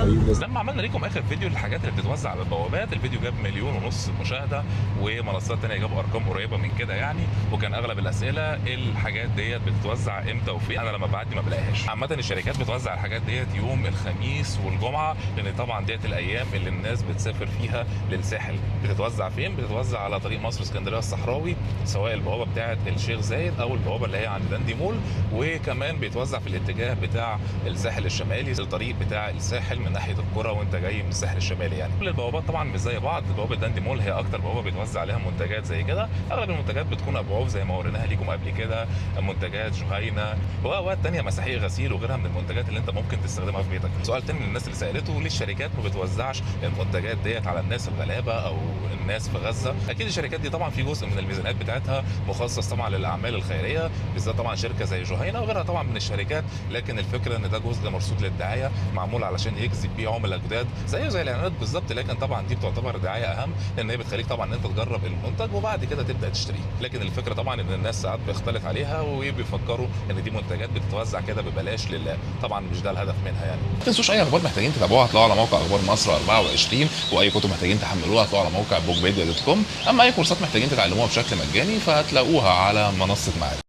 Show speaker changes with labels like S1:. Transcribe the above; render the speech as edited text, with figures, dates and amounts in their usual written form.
S1: لما عملنا ليكم اخر فيديو للحاجات اللي بتتوزع على البوابات، الفيديو جاب 1.5 مليون مشاهده، ومنصات تانية جابوا ارقام قريبه من كده يعني. وكان اغلب الاسئله الحاجات ديت بتتوزع امتى وفين. انا لما بعدي ما بلاقيهاش. عامه الشركات بتوزع الحاجات ديت يوم الخميس والجمعه، لان طبعا ديت الايام اللي الناس بتسافر فيها للساحل. بتتوزع فين؟ بتتوزع على طريق مصر اسكندريه الصحراوي، سواء البوابه بتاعه الشيخ زايد او البوابه اللي هي عند داندي مول. وكمان بيتوزع في الاتجاه بتاع الساحل الشمالي، الطريق بتاع الساحل من ناحيه القرى وانت جاي من الساحل الشمالي يعني. كل البوابات طبعا مش زي بعض. بوابه داندي مول هي اكتر بوابه بيتوزع عليها منتجات زي كده. اغلب المنتجات بتكون ابعاف زي ما وريناها ليكم قبل كده، منتجات جهينه واوقات تانية مساحيق غسيل وغيرها من المنتجات اللي انت ممكن تستخدمها في بيتك. سؤال تاني من الناس اللي سالته، ليه الشركات ما بتوزعش المنتجات ديت على الناس الغلابه او الناس في غزه؟ اكيد الشركات دي طبعا في جزء من الميزانيات بتاعتها مخصص طبعا للاعمال الخيريه، بالذات طبعا شركه زي جهينه وغيرها طبعا من الشركات. لكن الفكره ان ده جزء مرصود للدعايه، معمول علشان يجذب بيه عملاء جداد زيه زي الاعلانات بالظبط. لكن طبعا دي بتعتبر دعايه اهم، لان هي بتخليك طبعا ان انت تجرب المنتج وبعد كده تبدا تشتريه. لكن الفكره طبعا ان الناس ساعات بيختلط عليها وبيفكروا ان دي منتجات بتتوزع كده ببلاش لله. طبعا مش ده الهدف منها يعني. ما تنسوش اي اخبار محتاجين تتابعوها هتلاقوها على موقع اخبار مصر 24، واي كتب محتاجين تحملوها هتلاقوها على موقع bookpedia.com. اما اي كورسات محتاجين تتعلموها بشكل مجاني فهتلاقوها على منصه معارف.